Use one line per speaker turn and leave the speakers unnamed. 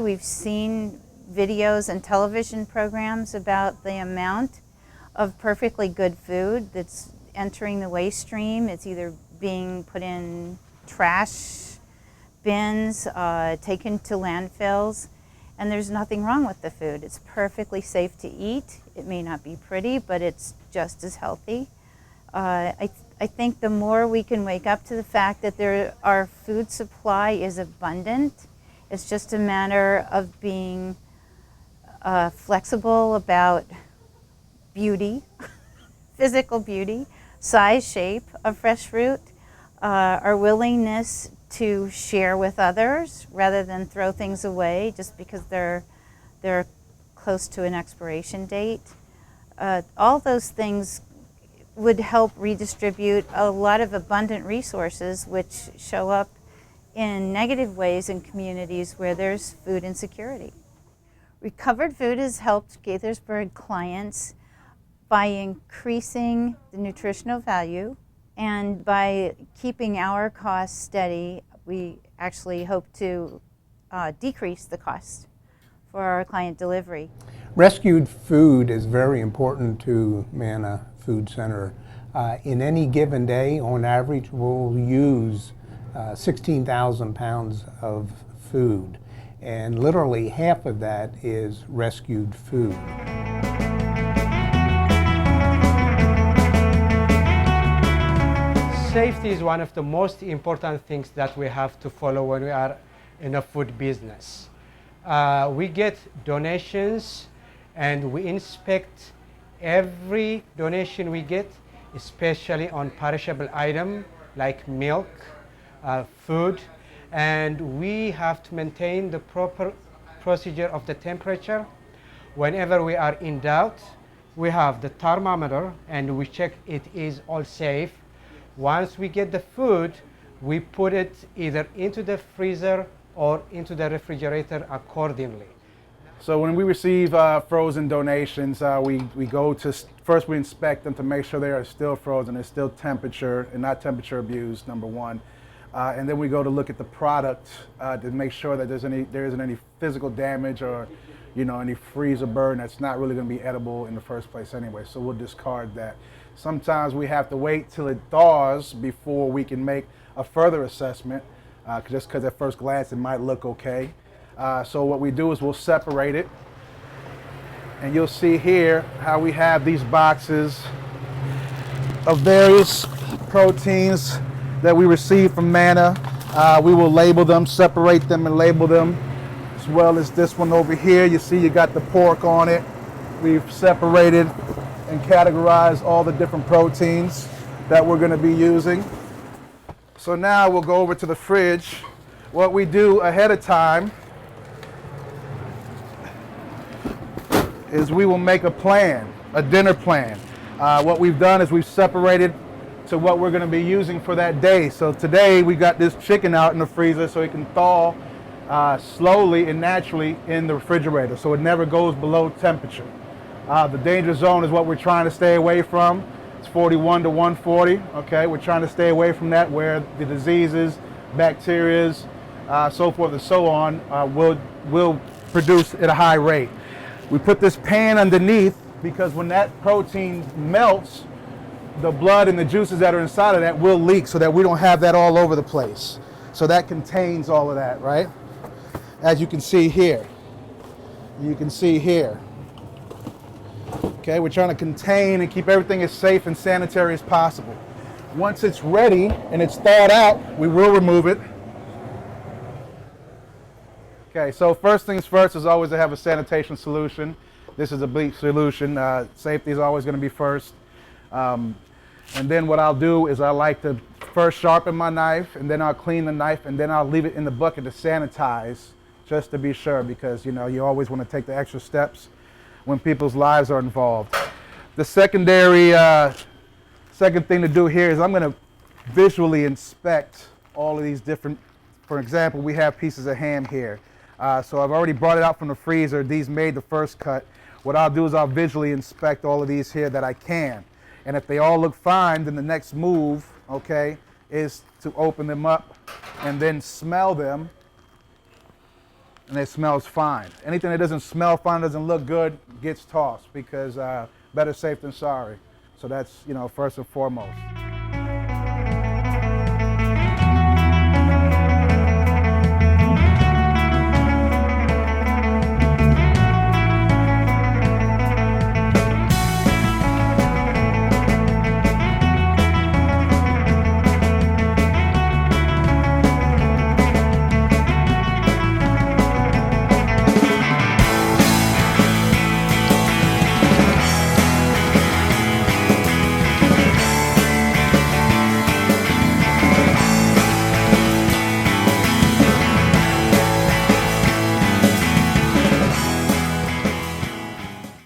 we've seen videos and television programs about the amount of perfectly good food that's entering the waste stream. It's either being put in trash bins, taken to landfills, and there's nothing wrong with the food. It's perfectly safe to eat. It may not be pretty, but it's just as healthy. I think the more we can wake up to the fact that our food supply is abundant, it's just a matter of being flexible about beauty, physical beauty, size, shape of fresh fruit, our willingness to share with others rather than throw things away just because they're close to an expiration date. All those things would help redistribute a lot of abundant resources which show up in negative ways in communities where there's food insecurity. Recovered Food has helped Gaithersburg clients by increasing the nutritional value, and by keeping our costs steady, we actually hope to decrease the cost for our client delivery.
Rescued food is very important to Manna Food Center. In any given day, on average, we'll use 16,000 pounds of food, and literally half of that is rescued food.
Safety is one of the most important things that we have to follow when we are in a food business. We get donations and we inspect every donation we get, especially on perishable items like milk, food, and we have to maintain the proper procedure of the temperature. Whenever we are in doubt, we have the thermometer and we check it is all safe. Once we get the food, we put it either into the freezer or into the refrigerator accordingly.
So when we receive frozen donations, we go to, first we inspect them to make sure they are still frozen, they're still temperature and not temperature abused, number one. And then we go to look at the product to make sure that there isn't any physical damage or any freezer burn that's not really going to be edible in the first place anyway. So we'll discard that. Sometimes we have to wait till it thaws before we can make a further assessment, just because at first glance it might look okay. So what we do is we'll separate it, and you'll see here how we have these boxes of various proteins that we receive from Manna. We will label them, separate them and label them, as well as this one over here. You see you got the pork on it. We've separated and categorized all the different proteins that we're going to be using. So now we'll go over to the fridge. What we do ahead of time is we will make a plan, a dinner plan. What we've done is we've separated to what we're going to be using for that day. So today we got this chicken out in the freezer so it can thaw slowly and naturally in the refrigerator, so it never goes below temperature. The danger zone is what we're trying to stay away from. It's 41 to 140, okay? We're trying to stay away from that, where the diseases, bacterias, so forth and so on will produce at a high rate. We put this pan underneath because when that protein melts, the blood and the juices that are inside of that will leak, so that we don't have that all over the place. So that contains all of that, right? As you can see here. You can see here. Okay, we're trying to contain and keep everything as safe and sanitary as possible. Once it's ready and it's thawed out, we will remove it. Okay, so first things first is always to have a sanitation solution. This is a bleach solution. Safety is always going to be first. And then what I'll do is I like to first sharpen my knife, and then I'll clean the knife, and then I'll leave it in the bucket to sanitize, just to be sure, because you always want to take the extra steps when people's lives are involved. The second thing to do here is I'm going to visually inspect all of these different, for example, we have pieces of ham here. So I've already brought it out from the freezer. These made the first cut. What I'll do is I'll visually inspect all of these here that I can. And if they all look fine, then the next move, okay, is to open them up and then smell them and it smells fine. Anything that doesn't smell fine, doesn't look good, gets tossed because better safe than sorry. So that's, first and foremost.